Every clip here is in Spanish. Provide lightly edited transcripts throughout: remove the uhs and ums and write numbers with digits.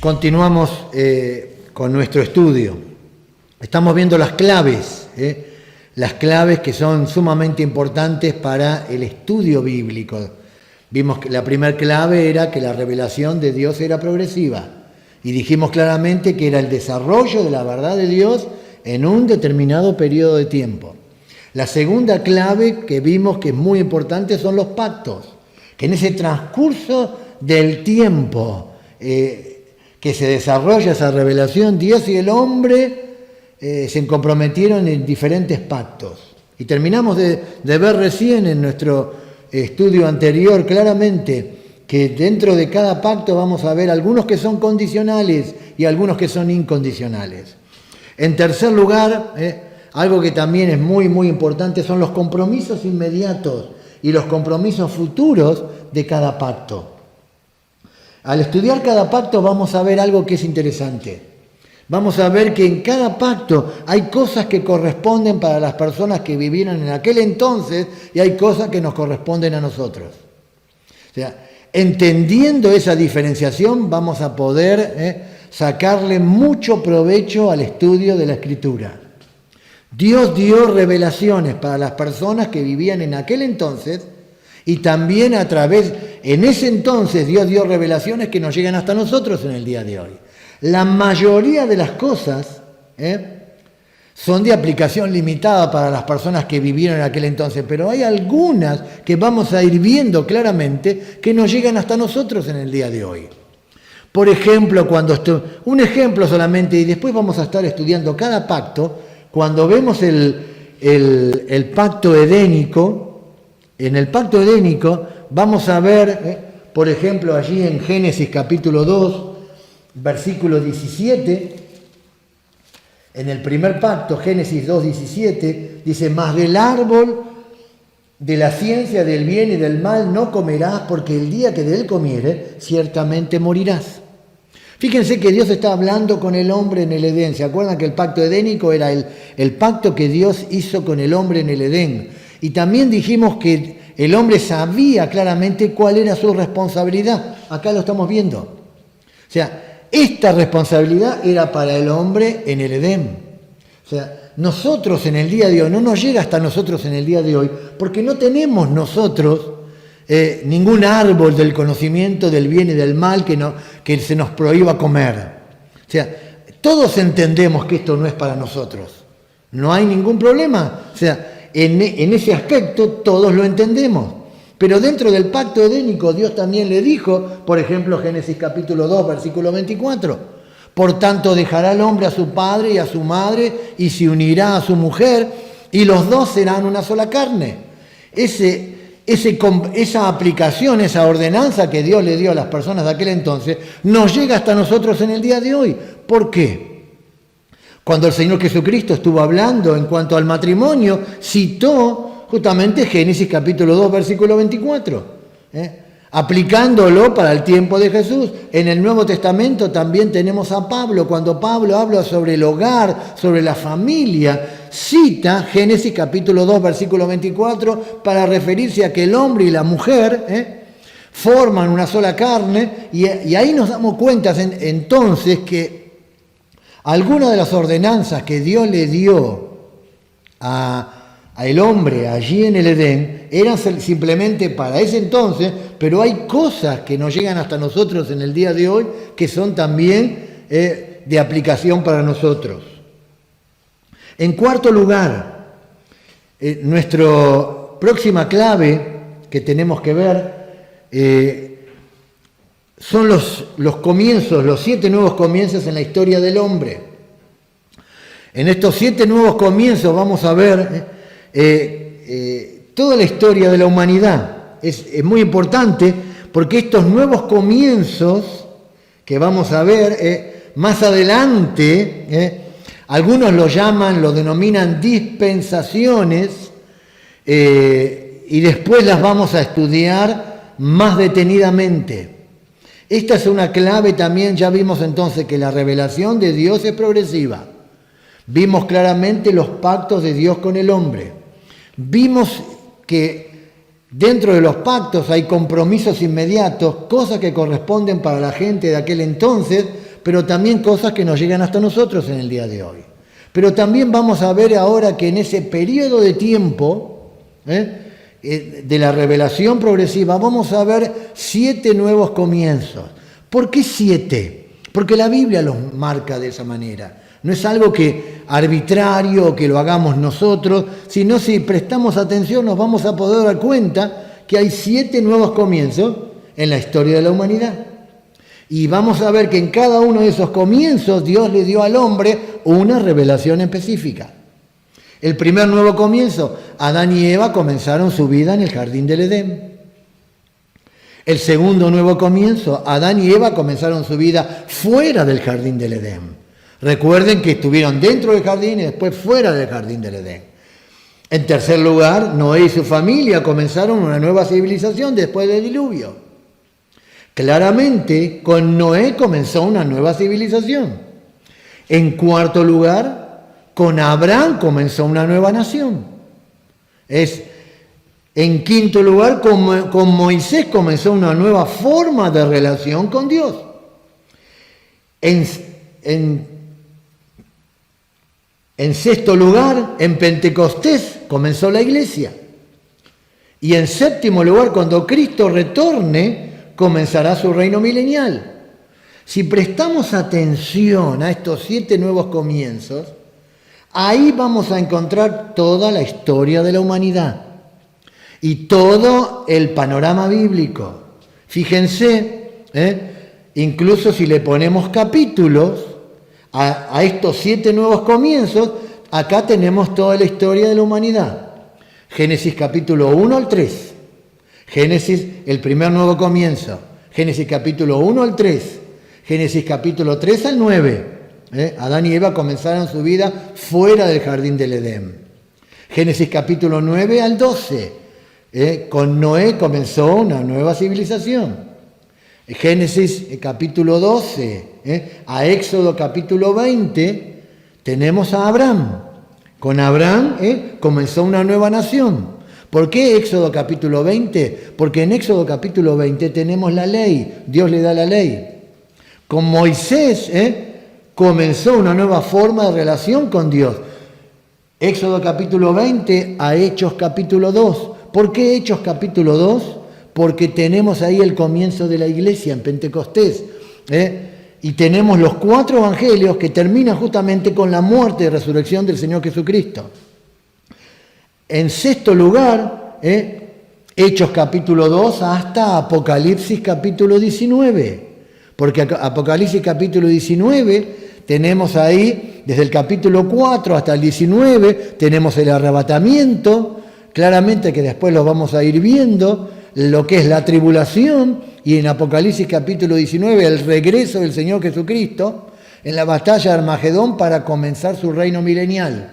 Continuamos con nuestro estudio. Estamos viendo las claves que son sumamente importantes para el estudio bíblico. Vimos que la primera clave era que la revelación de Dios era progresiva y dijimos claramente que era el desarrollo de la verdad de Dios en un determinado periodo de tiempo. La segunda clave que vimos que es muy importante son los pactos, que en ese transcurso del tiempo que se desarrolla esa revelación, Dios y el hombre se comprometieron en diferentes pactos. Y terminamos de ver recién en nuestro estudio anterior claramente que dentro de cada pacto vamos a ver algunos que son condicionales y algunos que son incondicionales. En tercer lugar, algo que también es muy, muy importante son los compromisos inmediatos y los compromisos futuros de cada pacto. Al estudiar cada pacto vamos a ver algo que es interesante. Vamos a ver que en cada pacto hay cosas que corresponden para las personas que vivieron en aquel entonces y hay cosas que nos corresponden a nosotros. O sea, entendiendo esa diferenciación vamos a poder sacarle mucho provecho al estudio de la Escritura. Dios dio revelaciones para las personas que vivían en aquel entonces y también en ese entonces Dios dio revelaciones que nos llegan hasta nosotros en el día de hoy. La mayoría de las cosas son de aplicación limitada para las personas que vivieron en aquel entonces, pero hay algunas que vamos a ir viendo claramente que nos llegan hasta nosotros en el día de hoy. Por ejemplo, un ejemplo solamente, y después vamos a estar estudiando cada pacto, cuando vemos el pacto edénico. En el pacto edénico vamos a ver, por ejemplo, allí en Génesis capítulo 2, versículo 17, en el primer pacto, Génesis 2, 17, dice: mas del árbol de la ciencia del bien y del mal no comerás, porque el día que de él comieres, ciertamente morirás. Fíjense que Dios está hablando con el hombre en el Edén. ¿Se acuerdan que el pacto edénico era el pacto que Dios hizo con el hombre en el Edén? Y también dijimos que el hombre sabía claramente cuál era su responsabilidad. Acá lo estamos viendo. O sea, esta responsabilidad era para el hombre en el Edén. O sea, nosotros en el día de hoy, no nos llega hasta nosotros en el día de hoy, porque no tenemos nosotros ningún árbol del conocimiento del bien y del mal que se nos prohíba comer. O sea, todos entendemos que esto no es para nosotros. No hay ningún problema. O sea, en ese aspecto todos lo entendemos. Pero dentro del pacto edénico Dios también le dijo, por ejemplo, Génesis capítulo 2, versículo 24, por tanto dejará el hombre a su padre y a su madre y se unirá a su mujer y los dos serán una sola carne. Esa aplicación, esa ordenanza que Dios le dio a las personas de aquel entonces, nos llega hasta nosotros en el día de hoy. ¿Por qué? Cuando el Señor Jesucristo estuvo hablando en cuanto al matrimonio, citó justamente Génesis capítulo 2, versículo 24, aplicándolo para el tiempo de Jesús. En el Nuevo Testamento también tenemos a Pablo. Cuando Pablo habla sobre el hogar, sobre la familia, cita Génesis capítulo 2, versículo 24, para referirse a que el hombre y la mujer forman una sola carne, y ahí nos damos cuenta entonces que algunas de las ordenanzas que Dios le dio al hombre allí en el Edén eran simplemente para ese entonces, pero hay cosas que nos llegan hasta nosotros en el día de hoy que son también de aplicación para nosotros. En cuarto lugar, nuestra próxima clave que tenemos que ver son los comienzos, los 7 nuevos comienzos en la historia del hombre. En estos 7 nuevos comienzos vamos a ver toda la historia de la humanidad. Es muy importante porque estos nuevos comienzos que vamos a ver más adelante, algunos lo denominan dispensaciones, y después las vamos a estudiar más detenidamente. Esta es una clave también. Ya vimos entonces que la revelación de Dios es progresiva. Vimos claramente los pactos de Dios con el hombre. Vimos que dentro de los pactos hay compromisos inmediatos, cosas que corresponden para la gente de aquel entonces, pero también cosas que nos llegan hasta nosotros en el día de hoy. Pero también vamos a ver ahora que en ese periodo de tiempo de la revelación progresiva vamos a ver 7 nuevos comienzos. ¿Por qué 7? Porque la Biblia los marca de esa manera. No es algo que arbitrario, que lo hagamos nosotros, sino si prestamos atención nos vamos a poder dar cuenta que hay 7 nuevos comienzos en la historia de la humanidad. Y vamos a ver que en cada uno de esos comienzos Dios le dio al hombre una revelación específica. El primer nuevo comienzo, Adán y Eva comenzaron su vida en el jardín del Edén. El segundo nuevo comienzo, Adán y Eva comenzaron su vida fuera del jardín del Edén. Recuerden que estuvieron dentro del jardín y después fuera del jardín del Edén. En tercer lugar, Noé y su familia comenzaron una nueva civilización después del diluvio. Claramente, con Noé comenzó una nueva civilización. En cuarto lugar, con Abraham comenzó una nueva nación. En quinto lugar, con Moisés comenzó una nueva forma de relación con Dios. En sexto lugar, en Pentecostés comenzó la iglesia. Y en séptimo lugar, cuando Cristo retorne, comenzará su reino milenial. Si prestamos atención a estos 7 nuevos comienzos, ahí vamos a encontrar toda la historia de la humanidad y todo el panorama bíblico. Fíjense, incluso si le ponemos capítulos a estos 7 nuevos comienzos, acá tenemos toda la historia de la humanidad. Génesis capítulo 1 al 3. Génesis, el primer nuevo comienzo. Génesis capítulo 1 al 3. Génesis capítulo 3 al 9. Adán y Eva comenzaron su vida fuera del jardín del Edén. Génesis capítulo 9 al 12. Con Noé comenzó una nueva civilización. Génesis capítulo 12 a Éxodo capítulo 20 tenemos a Abraham. Con Abraham comenzó una nueva nación. ¿Por qué Éxodo capítulo 20? Porque en Éxodo capítulo 20 tenemos la ley, Dios le da la ley. Con Moisés comenzó una nueva forma de relación con Dios. Éxodo capítulo 20 a Hechos capítulo 2. ¿Por qué Hechos capítulo 2? Porque tenemos ahí el comienzo de la iglesia en Pentecostés. Y tenemos los 4 evangelios que terminan justamente con la muerte y resurrección del Señor Jesucristo. En sexto lugar, Hechos capítulo 2 hasta Apocalipsis capítulo 19. Porque Apocalipsis capítulo 19 tenemos ahí, desde el capítulo 4 hasta el 19, tenemos el arrebatamiento, claramente que después lo vamos a ir viendo, lo que es la tribulación, y en Apocalipsis capítulo 19 el regreso del Señor Jesucristo en la batalla de Armagedón para comenzar su reino milenial.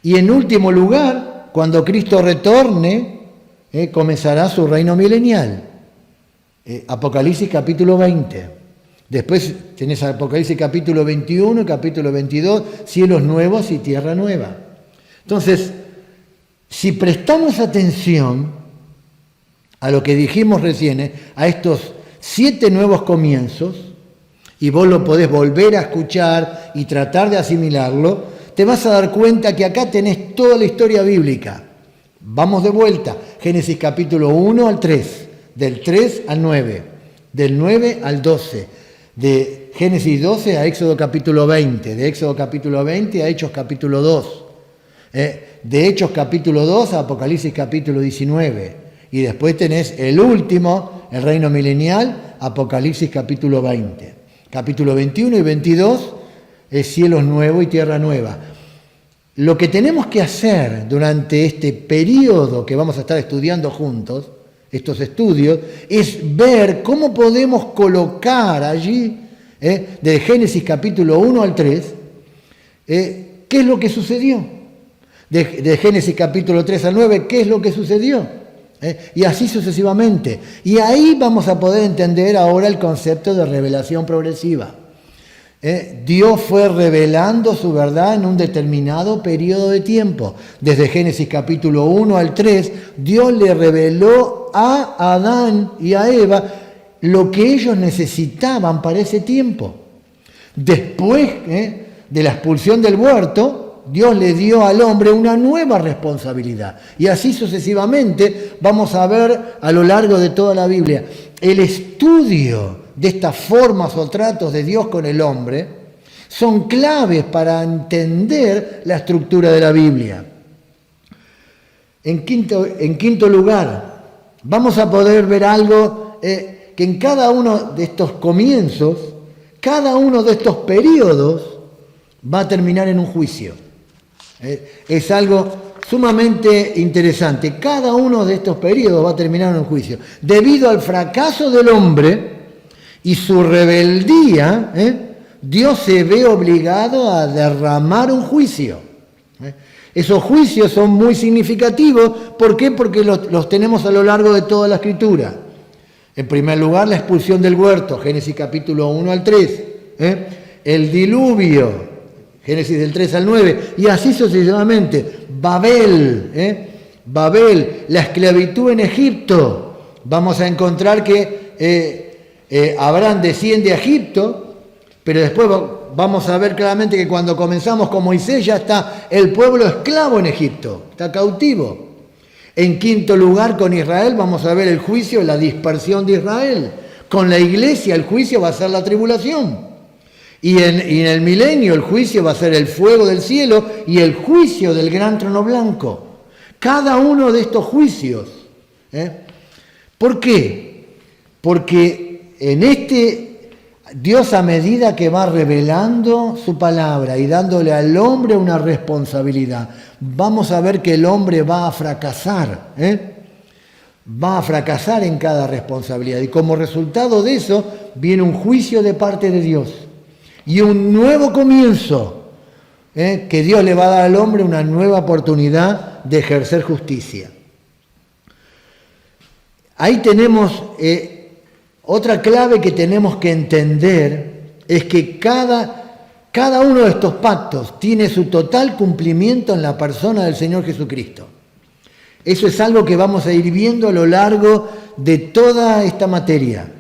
Y en último lugar, cuando Cristo retorne, comenzará su reino milenial. Apocalipsis capítulo 20. Después tenés Apocalipsis capítulo 21, capítulo 22, cielos nuevos y tierra nueva. Entonces, si prestamos atención a lo que dijimos recién, a estos 7 nuevos comienzos, y vos lo podés volver a escuchar y tratar de asimilarlo, te vas a dar cuenta que acá tenés toda la historia bíblica. Vamos de vuelta, Génesis capítulo 1 al 3, del 3 al 9, del 9 al 12, de Génesis 12 a Éxodo capítulo 20, de Éxodo capítulo 20 a Hechos capítulo 2, de Hechos capítulo 2 a Apocalipsis capítulo 19, y después tenés el último, el reino milenial, Apocalipsis capítulo 20. Capítulo 21 y 22 es cielos nuevos y tierra nueva. Lo que tenemos que hacer durante este periodo que vamos a estar estudiando juntos, estos estudios, es ver cómo podemos colocar allí, de Génesis capítulo 1 al 3, qué es lo que sucedió. De Génesis capítulo 3 al 9, qué es lo que sucedió. Y así sucesivamente. Y ahí vamos a poder entender ahora el concepto de revelación progresiva. Dios fue revelando su verdad en un determinado periodo de tiempo. Desde Génesis capítulo 1 al 3, Dios le reveló a Adán y a Eva lo que ellos necesitaban para ese tiempo. Después de la expulsión del huerto, Dios le dio al hombre una nueva responsabilidad. Y así sucesivamente vamos a ver a lo largo de toda la Biblia. El estudio de estas formas o tratos de Dios con el hombre son claves para entender la estructura de la Biblia. En quinto lugar, vamos a poder ver algo que en cada uno de estos comienzos, cada uno de estos periodos va a terminar en un juicio. Es algo sumamente interesante. Cada uno de estos periodos va a terminar en un juicio. Debido al fracaso del hombre y su rebeldía, Dios se ve obligado a derramar un juicio. Esos juicios son muy significativos. ¿Por qué? Porque los tenemos a lo largo de toda la Escritura. En primer lugar, la expulsión del huerto, Génesis capítulo 1 al 3. El diluvio, Génesis del 3 al 9. Y así sucesivamente. Babel, la esclavitud en Egipto. Vamos a encontrar que Abraham desciende a Egipto, pero después vamos a ver claramente que cuando comenzamos con Moisés ya está el pueblo esclavo en Egipto, está cautivo. En quinto lugar, con Israel vamos a ver el juicio, la dispersión de Israel. Con la iglesia el juicio va a ser la tribulación. Y en el milenio el juicio va a ser el fuego del cielo y el juicio del gran trono blanco. Cada uno de estos juicios. ¿Por qué? Porque Dios, a medida que va revelando su palabra y dándole al hombre una responsabilidad, vamos a ver que el hombre va a fracasar. Va a fracasar en cada responsabilidad. Y como resultado de eso, viene un juicio de parte de Dios. Y un nuevo comienzo, que Dios le va a dar al hombre una nueva oportunidad de ejercer justicia. Ahí tenemos otra clave que tenemos que entender, es que cada uno de estos pactos tiene su total cumplimiento en la persona del Señor Jesucristo. Eso es algo que vamos a ir viendo a lo largo de toda esta materia.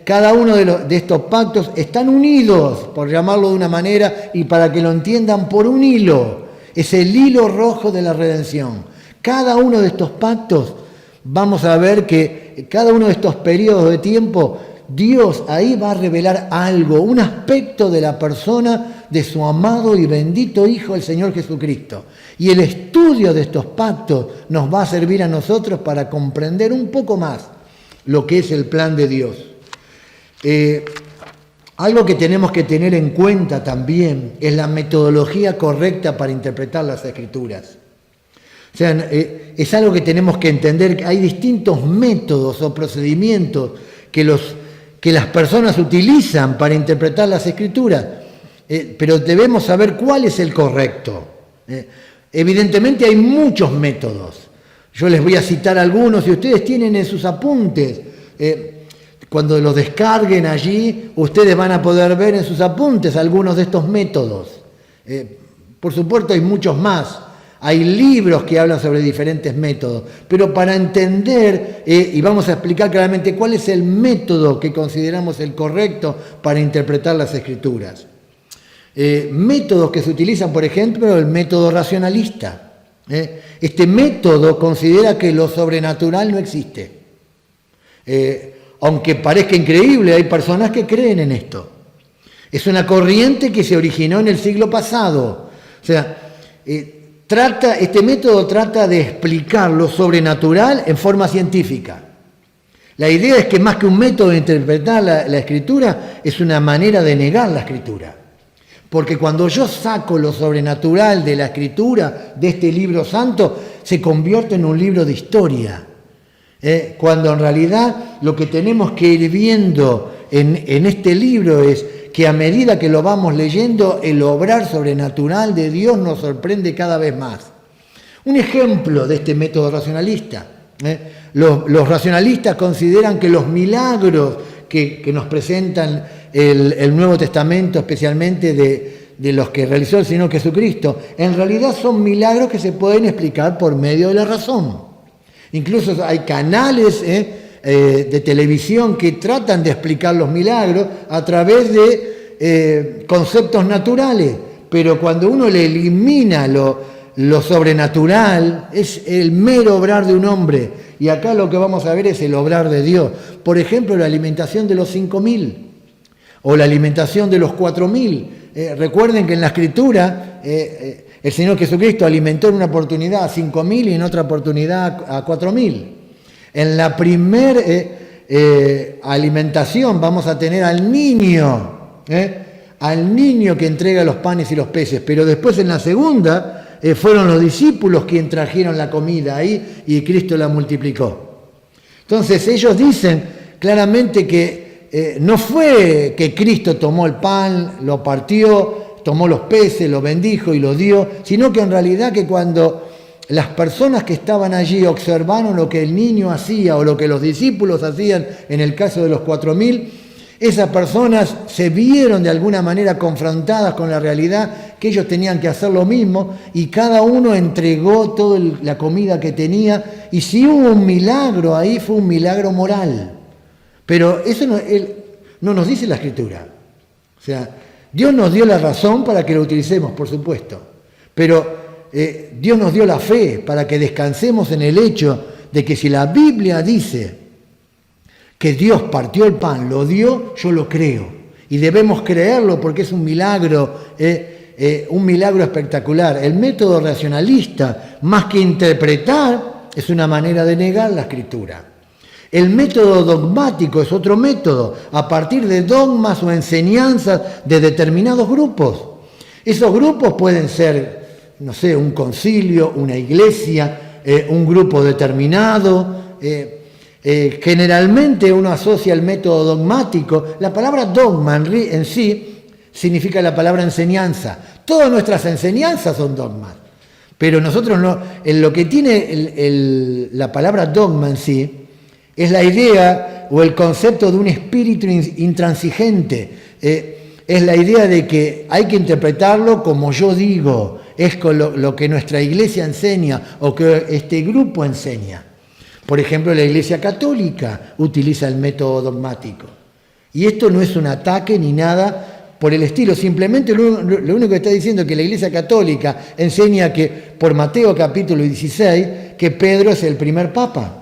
Cada uno de estos pactos están unidos, por llamarlo de una manera, y para que lo entiendan, por un hilo. Es el hilo rojo de la redención. Cada uno de estos pactos, vamos a ver que cada uno de estos periodos de tiempo, Dios ahí va a revelar algo, un aspecto de la persona de su amado y bendito Hijo, el Señor Jesucristo. Y el estudio de estos pactos nos va a servir a nosotros para comprender un poco más lo que es el plan de Dios. Algo que tenemos que tener en cuenta también es la metodología correcta para interpretar las Escrituras. O sea, es algo que tenemos que entender, que hay distintos métodos o procedimientos que las personas utilizan para interpretar las Escrituras, pero debemos saber cuál es el correcto. Evidentemente hay muchos métodos. Yo les voy a citar algunos y ustedes tienen en sus apuntes. Cuando los descarguen allí, ustedes van a poder ver en sus apuntes algunos de estos métodos. Por supuesto hay muchos más. Hay libros que hablan sobre diferentes métodos, pero para entender, y vamos a explicar claramente cuál es el método que consideramos el correcto para interpretar las Escrituras. Métodos que se utilizan, por ejemplo, el método racionalista. Este método considera que lo sobrenatural no existe. Aunque parezca increíble, hay personas que creen en esto. Es una corriente que se originó en el siglo pasado. O sea, este método trata de explicar lo sobrenatural en forma científica. La idea es que más que un método de interpretar la Escritura, es una manera de negar la Escritura. Porque cuando yo saco lo sobrenatural de la Escritura, de este libro santo, se convierte en un libro de historia. Cuando en realidad lo que tenemos que ir viendo en este libro es que a medida que lo vamos leyendo, el obrar sobrenatural de Dios nos sorprende cada vez más. Un ejemplo de este método racionalista. Los racionalistas consideran que los milagros que nos presentan el Nuevo Testamento, especialmente de los que realizó el Señor Jesucristo, en realidad son milagros que se pueden explicar por medio de la razón. Incluso hay canales de televisión que tratan de explicar los milagros a través de conceptos naturales, pero cuando uno le elimina lo sobrenatural, es el mero obrar de un hombre. Y acá lo que vamos a ver es el obrar de Dios. Por ejemplo, la alimentación de los 5.000 o la alimentación de los 4.000. Recuerden que en la Escritura el Señor Jesucristo alimentó en una oportunidad a 5.000 y en otra oportunidad a 4.000. En la primera alimentación vamos a tener al niño que entrega los panes y los peces, pero después en la segunda fueron los discípulos quienes trajeron la comida ahí y Cristo la multiplicó. Entonces ellos dicen claramente que no fue que Cristo tomó el pan, lo partió, tomó los peces, lo bendijo y lo dio, sino que en realidad que cuando las personas que estaban allí observaron lo que el niño hacía o lo que los discípulos hacían en el caso de los 4.000, esas personas se vieron de alguna manera confrontadas con la realidad que ellos tenían que hacer lo mismo y cada uno entregó toda la comida que tenía y si hubo un milagro ahí fue un milagro moral. Pero eso no nos dice la Escritura. O sea, Dios nos dio la razón para que lo utilicemos, por supuesto. Pero Dios nos dio la fe para que descansemos en el hecho de que si la Biblia dice que Dios partió el pan, lo dio, yo lo creo. Y debemos creerlo porque es un milagro espectacular. El método racionalista, más que interpretar, es una manera de negar la Escritura. El método dogmático es otro método, a partir de dogmas o enseñanzas de determinados grupos. Esos grupos pueden ser, no sé, un concilio, una iglesia, un grupo determinado. Generalmente uno asocia el método dogmático. La palabra dogma en sí significa la palabra enseñanza. Todas nuestras enseñanzas son dogmas. Pero nosotros no, en lo que tiene la palabra dogma en sí, es la idea o el concepto de un espíritu intransigente. Es la idea de que hay que interpretarlo como yo digo, es con lo que nuestra iglesia enseña o que este grupo enseña. Por ejemplo, la Iglesia Católica utiliza el método dogmático. Y esto no es un ataque ni nada por el estilo, simplemente lo único que está diciendo es que la Iglesia Católica enseña que, por Mateo capítulo 16, que Pedro es el primer papa.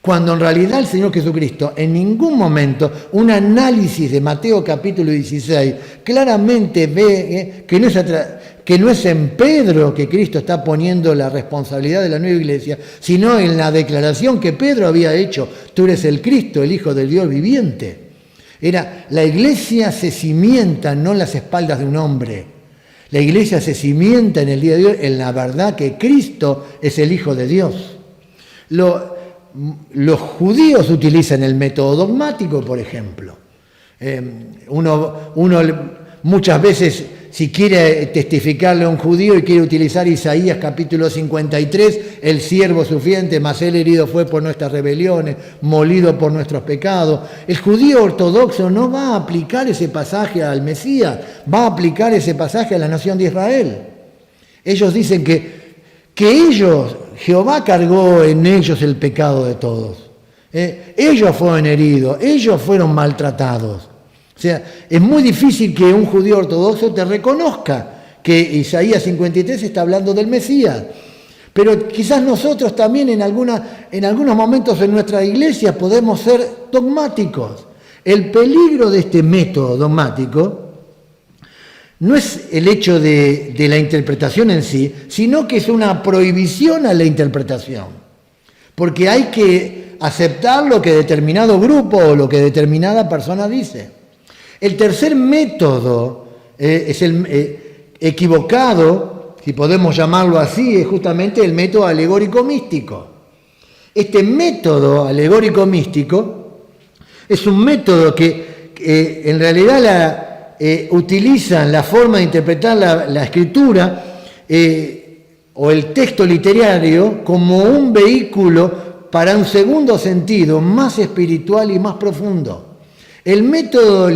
Cuando en realidad el Señor Jesucristo en ningún momento, un análisis de Mateo capítulo 16, claramente ve que no es en Pedro que Cristo está poniendo la responsabilidad de la nueva iglesia, sino en la declaración que Pedro había hecho, tú eres el Cristo, el Hijo del Dios viviente. La iglesia se cimienta no en las espaldas de un hombre, la iglesia se cimienta en el día de hoy en la verdad que Cristo es el Hijo de Dios. Los judíos utilizan el método dogmático, por ejemplo. Uno muchas veces, si quiere testificarle a un judío y quiere utilizar Isaías capítulo 53, el siervo sufriente, mas él herido fue por nuestras rebeliones, molido por nuestros pecados. El judío ortodoxo no va a aplicar ese pasaje al Mesías, va a aplicar ese pasaje a la nación de Israel. Ellos dicen que Jehová cargó en ellos el pecado de todos. Ellos fueron heridos, ellos fueron maltratados. O sea, es muy difícil que un judío ortodoxo te reconozca que Isaías 53 está hablando del Mesías. Pero quizás nosotros también en algunos momentos en nuestra iglesia podemos ser dogmáticos. El peligro de este método dogmático no es el hecho de la interpretación en sí, sino que es una prohibición a la interpretación. Porque hay que aceptar lo que determinado grupo o lo que determinada persona dice. El tercer método es el equivocado, si podemos llamarlo así, es justamente el método alegórico místico. Este método alegórico místico es un método que en realidad utilizan la forma de interpretar la escritura o el texto literario como un vehículo para un segundo sentido más espiritual y más profundo. El método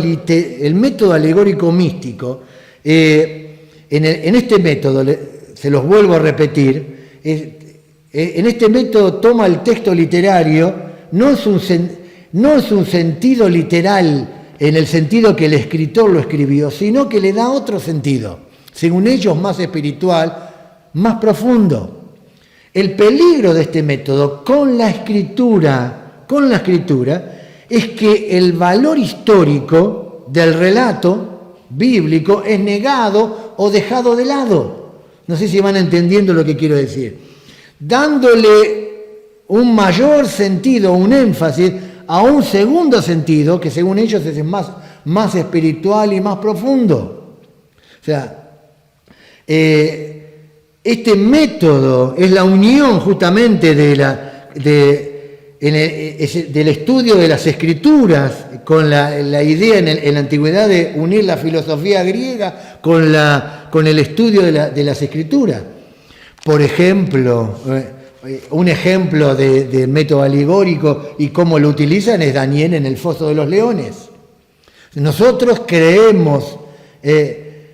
alegórico místico, en este método, se los vuelvo a repetir, en este método toma el texto literario, no es un sentido literal en el sentido que el escritor lo escribió, sino que le da otro sentido, según ellos más espiritual, más profundo. El peligro de este método con la escritura, es que el valor histórico del relato bíblico es negado o dejado de lado. No sé si van entendiendo lo que quiero decir. Dándole un mayor sentido, un énfasis a un segundo sentido que según ellos es más espiritual y más profundo. O sea, este método es la unión justamente del estudio de las escrituras con la idea en la antigüedad de unir la filosofía griega con el estudio de las escrituras. Por ejemplo, un ejemplo de método alegórico y cómo lo utilizan es Daniel en el foso de los leones. Nosotros creemos,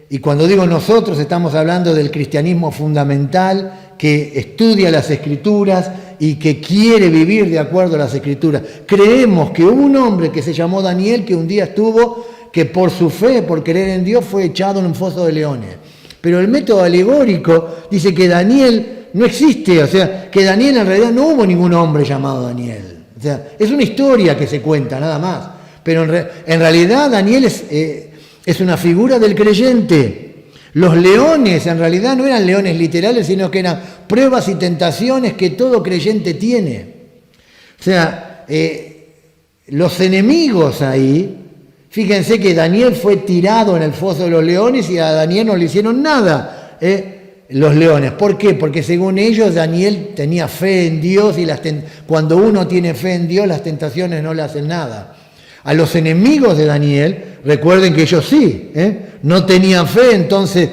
y cuando digo nosotros estamos hablando del cristianismo fundamental que estudia las escrituras y que quiere vivir de acuerdo a las escrituras. Creemos que hubo un hombre que se llamó Daniel que un día que por su fe, por creer en Dios, fue echado en un foso de leones. Pero el método alegórico dice que Daniel no existe, o sea, que Daniel en realidad no hubo ningún hombre llamado Daniel. O sea, es una historia que se cuenta, nada más. Pero en realidad Daniel es una figura del creyente. Los leones en realidad no eran leones literales, sino que eran pruebas y tentaciones que todo creyente tiene. O sea, los enemigos ahí, fíjense que Daniel fue tirado en el foso de los leones y a Daniel no le hicieron nada. Los leones. ¿Por qué? Porque según ellos Daniel tenía fe en Dios y cuando uno tiene fe en Dios las tentaciones no le hacen nada. A los enemigos de Daniel, recuerden que ellos sí, no tenían fe, entonces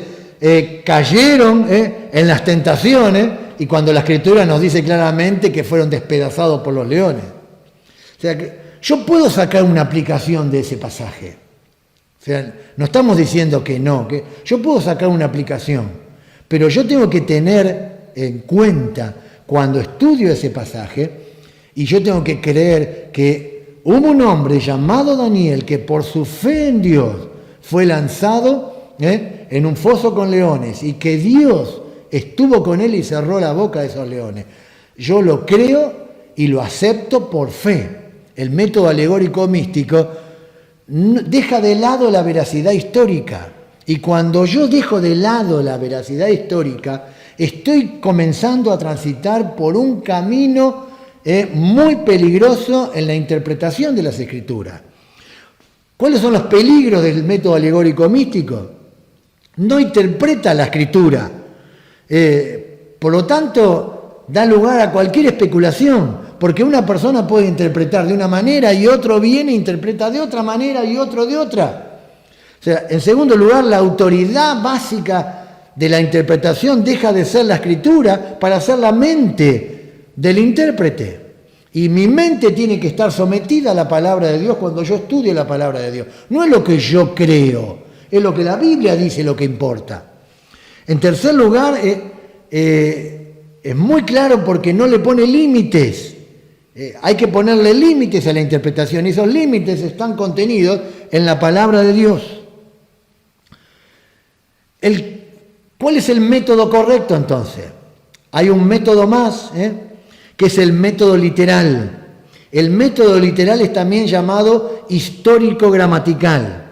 cayeron en las tentaciones y cuando la Escritura nos dice claramente que fueron despedazados por los leones. O sea, que yo puedo sacar una aplicación de ese pasaje. O sea, no estamos diciendo que no, que yo puedo sacar una aplicación. Pero yo tengo que tener en cuenta cuando estudio ese pasaje y yo tengo que creer que hubo un hombre llamado Daniel que por su fe en Dios fue lanzado en un foso con leones y que Dios estuvo con él y cerró la boca de esos leones. Yo lo creo y lo acepto por fe. El método alegórico místico deja de lado la veracidad histórica. Y cuando yo dejo de lado la veracidad histórica, estoy comenzando a transitar por un camino muy peligroso en la interpretación de las Escrituras. ¿Cuáles son los peligros del método alegórico místico? No interpreta la Escritura. Por lo tanto, da lugar a cualquier especulación, porque una persona puede interpretar de una manera y otro viene e interpreta de otra manera y otro de otra. O sea, en segundo lugar, la autoridad básica de la interpretación deja de ser la Escritura para ser la mente del intérprete. Y mi mente tiene que estar sometida a la palabra de Dios cuando yo estudio la palabra de Dios. No es lo que yo creo, es lo que la Biblia dice lo que importa. En tercer lugar, es muy claro porque no le pone límites. Hay que ponerle límites a la interpretación y esos límites están contenidos en la palabra de Dios. ¿Cuál es el método correcto entonces? Hay un método más, que es el método literal. El método literal es también llamado histórico-gramatical.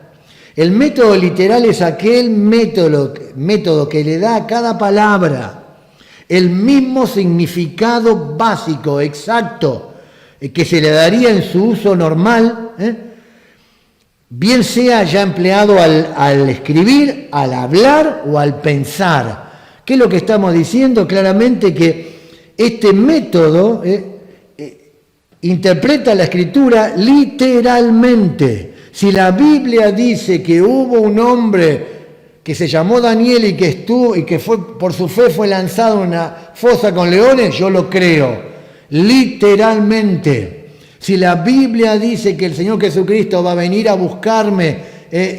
El método literal es aquel método que le da a cada palabra el mismo significado básico, exacto, que se le daría en su uso normal, bien sea ya empleado al escribir, al hablar o al pensar. ¿Qué es lo que estamos diciendo? Claramente que este método interpreta la Escritura literalmente. Si la Biblia dice que hubo un hombre que se llamó Daniel y que fue por su fe fue lanzado en una fosa con leones, yo lo creo, literalmente. Si la Biblia dice que el Señor Jesucristo va a venir a buscarme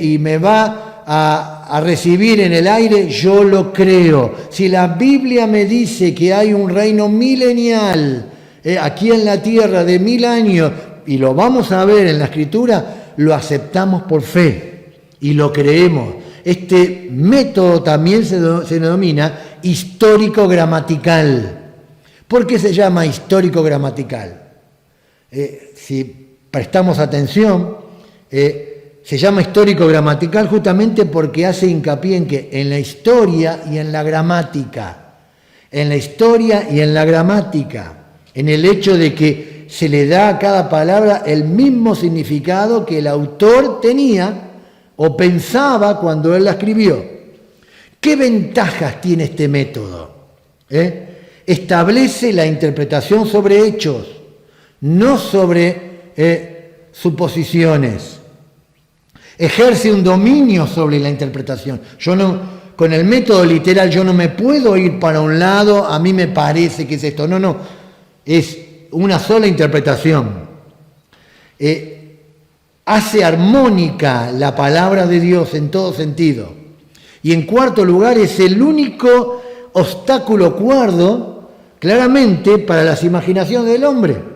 y me va a recibir en el aire, yo lo creo. Si la Biblia me dice que hay un reino milenial aquí en la tierra de 1000 años, y lo vamos a ver en la Escritura, lo aceptamos por fe y lo creemos. Este método también se denomina histórico-gramatical. ¿Por qué se llama histórico-gramatical? Si prestamos atención, se llama histórico-gramatical justamente porque hace hincapié en que en la historia y en la gramática, en la historia y en la gramática, en el hecho de que se le da a cada palabra el mismo significado que el autor tenía o pensaba cuando él la escribió. ¿Qué ventajas tiene este método? Establece la interpretación sobre hechos, no sobre suposiciones. Ejerce un dominio sobre la interpretación. Con el método literal yo no me puedo ir para un lado, a mí me parece que es esto. No, es una sola interpretación. Hace armónica la palabra de Dios en todo sentido. Y en cuarto lugar, es el único obstáculo cuerdo, claramente, para las imaginaciones del hombre.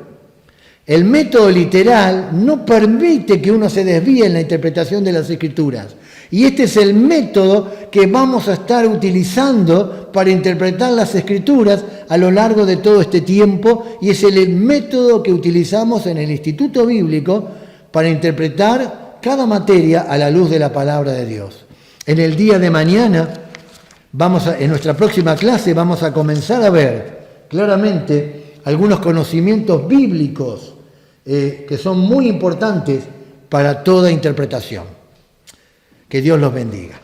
El método literal no permite que uno se desvíe en la interpretación de las Escrituras. Y este es el método que vamos a estar utilizando para interpretar las Escrituras a lo largo de todo este tiempo, y es el método que utilizamos en el Instituto Bíblico para interpretar cada materia a la luz de la palabra de Dios. En el día de mañana, en nuestra próxima clase, vamos a comenzar a ver claramente algunos conocimientos bíblicos que son muy importantes para toda interpretación. Que Dios los bendiga.